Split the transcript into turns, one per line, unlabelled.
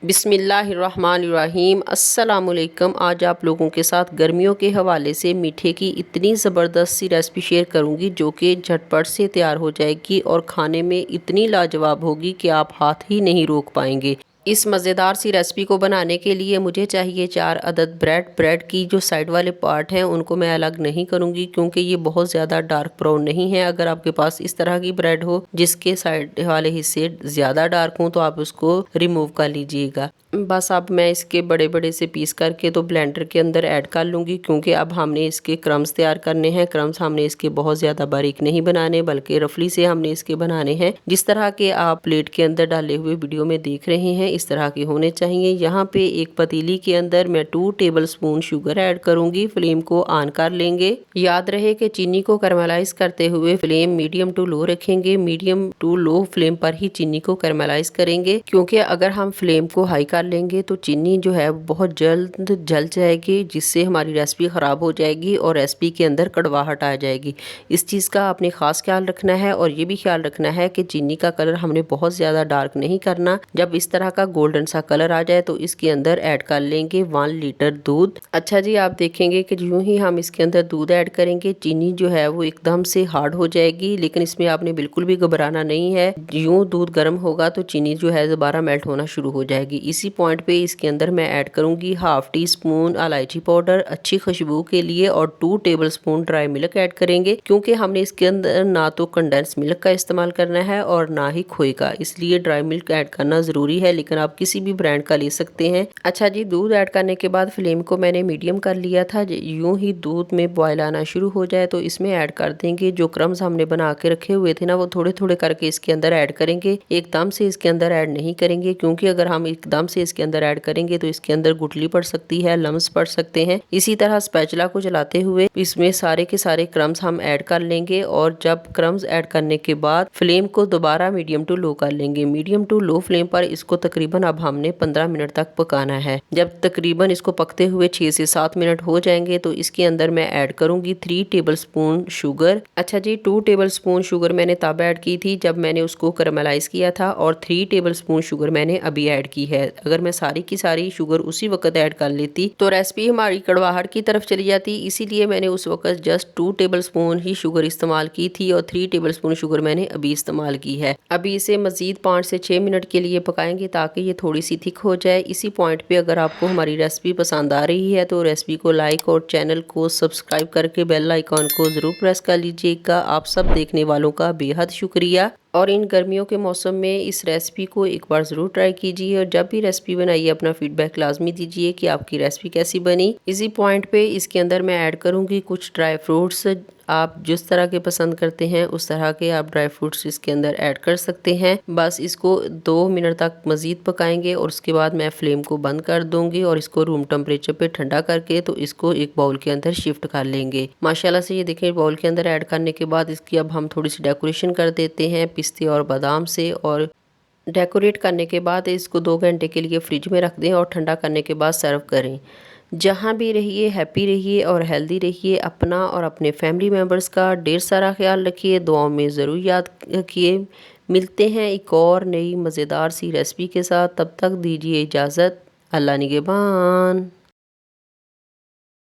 बिस्मिल्लाहिर्रहमानिर्रहीम। अस्सलामुअलैकुम। आज आप लोगों के साथ गर्मियों के हवाले से मीठे की इतनी ज़बरदस्त सी रेसिपी शेयर करूंगी जो कि झटपट से तैयार हो जाएगी और खाने में इतनी लाजवाब होगी कि आप हाथ ही नहीं रोक पाएंगे। इस मज़ेदार सी रेसिपी को बनाने के लिए मुझे चाहिए 4 अदद ब्रेड की जो साइड वाले पार्ट हैं उनको मैं अलग नहीं करूंगी क्योंकि ये बहुत ज़्यादा डार्क ब्राउन नहीं है। अगर आपके पास इस तरह की ब्रेड हो जिसके साइड वाले हिस्से ज़्यादा डार्क हों तो आप उसको रिमूव कर लीजिएगा। बस अब मैं इसके बड़े बड़े से पीस करके तो ब्लेंडर के अंदर ऐड कर लूँगी क्योंकि अब हमने इसके क्रम्स तैयार करने हैं। क्रम्स हमने इसके बहुत ज़्यादा बारीक नहीं बनाने बल्कि रफली से हमने इसके बनाने हैं। जिस तरह के आप प्लेट के अंदर डाले हुए वीडियो में देख रहे हैं इस तरह के होने चाहिए। यहाँ पे एक पतीली के अंदर मैं 2 टेबल स्पून शुगर ऐड करूँगी। फ्लेम को ऑन कर लेंगे। याद रहे कि चीनी को कैरमलाइज करते हुए फ्लेम मीडियम टू लो रखेंगे। मीडियम टू लो फ्लेम पर ही चीनी को कैरमलाइज करेंगे क्योंकि अगर हम फ्लेम को हाई कर लेंगे तो चीनी जो है बहुत जल्द जल जाएगी जिससे हमारी रेसिपी ख़राब हो जाएगी और रेसिपी के अंदर कड़वाहट आ जाएगी। इस चीज़ का आपने ख़ास ख्याल रखना है और ये भी ख्याल रखना है कि चीनी का कलर हमने बहुत ज़्यादा डार्क नहीं करना। जब इस तरह का गोल्डन सा कलर आ जाए तो इसके अंदर ऐड कर लेंगे 1 लीटर दूध। अच्छा जी, आप देखेंगे कि यूं ही हम इसके अंदर दूध ऐड करेंगे चीनी जो है वो एकदम से हार्ड हो जाएगी, लेकिन इसमें आपने बिल्कुल भी घबराना नहीं है। यूं दूध गर्म होगा तो चीनी जो है दोबारा मेल्ट होना शुरू हो जाएगी। इसी पॉइंट पे इसके अंदर मैं ऐड करूंगी 1/2 टी स्पून इलायची पाउडर अच्छी खुशबू के लिए और 2 table spoon dry milk add करेंगे क्योंकि हमने इसके अंदर ना तो कंडेंस मिल्क का इस्तेमाल करना है और ना ही खोए का, इसलिए ड्राई मिल्क ऐड करना ज़रूरी है, लेकिन आप किसी भी ब्रांड का ले सकते हैं। अच्छा जी, दूध ऐड करने के बाद फ्लेम को मैंने मीडियम कर लिया था। यूं ही दूध में बॉयल आना शुरू हो जाए तो इसमें ऐड कर देंगे जो क्रम्स हमने बना के रखे हुए थे ना, वो थोड़े थोड़े करके इसके अंदर ऐड करेंगे। एकदम से इसके अंदर ऐड नहीं करेंगे क्योंकि अगर हम एकदम से इसके अंदर ऐड करेंगे तो इसके अंदर गुठली पड़ सकती है, लम्स पड़ सकते हैं। इसी तरह स्पैचुला को चलाते हुए इसमें सारे के सारे क्रम्स हम ऐड कर लेंगे और जब क्रम्स ऐड करने के बाद फ्लेम को दोबारा मीडियम टू लो कर लेंगे। मीडियम टू लो फ्लेम पर इसको तकरीबन अब हमने 15 मिनट तक पकाना है। जब तकरीबन इसको पकते हुए 6 से 7 मिनट हो जाएंगे तो इसके अंदर मैं ऐड करूंगी 3 टेबल स्पून शुगर। अच्छा जी, 2 टेबल स्पून शुगर मैंने तब ऐड की थी जब मैंने उसको कैरमलाइज किया था और 3 टेबल स्पून शुगर मैंने अभी ऐड की है। अगर मैं सारी की सारी शुगर उसी वक्त ऐड कर लेती तो रेसिपी हमारी कड़वाहट की तरफ चली जाती, इसीलिए मैंने उस वक्त जस्ट 2 टेबल स्पून ही शुगर इस्तेमाल की थी और 3 टेबल स्पून शुगर मैंने अभी इस्तेमाल की है। अभी इसे मजीद 5 से 6 मिनट के लिए पकाएंगे ताकि ये थोड़ी सी थिक हो जाए। इसी पॉइंट पे अगर आपको हमारी रेसिपी पसंद आ रही है तो रेसिपी को लाइक और चैनल को सब्सक्राइब करके बेल आइकॉन को ज़रूर प्रेस कर लीजिएगा। आप सब देखने वालों का बेहद शुक्रिया। और इन गर्मियों के मौसम में इस रेसिपी को एक बार ज़रूर ट्राई कीजिए और जब भी रेसिपी बनाइए अपना फीडबैक लाजमी दीजिए कि आपकी रेसिपी कैसी बनी। इसी पॉइंट पे इसके अंदर मैं ऐड करूँगी कुछ ड्राई फ्रूट्स। आप जिस तरह के पसंद करते हैं उस तरह के आप ड्राई फ्रूट्स इसके अंदर ऐड कर सकते हैं। बस इसको 2 मिनट तक मज़ीद पकाएंगे और उसके बाद मैं फ्लेम को बंद कर दूंगी और इसको रूम टेम्परेचर पे ठंडा करके तो इसको एक बाउल के अंदर शिफ्ट कर लेंगे। माशाल्लाह से ये देखें बाउल के अंदर ऐड करने के बाद इसकी अब हम थोड़ी सी डेकोरेशन कर देते हैं पिस्ते और बादाम से। और डेकोरेट करने के बाद इसको 2 घंटे के लिए फ्रिज में रख दें और ठंडा करने के बाद सर्व करें। जहाँ भी रहिए हैप्पी रहिए और हेल्दी रहिए। अपना और अपने फैमिली मेम्बर्स का ढेर सारा ख्याल रखिए, दुआओं में ज़रूर याद रखिए। मिलते हैं एक और नई मज़ेदार सी रेसिपी के साथ, तब तक दीजिए इजाज़त। अल्लाह निगहबान।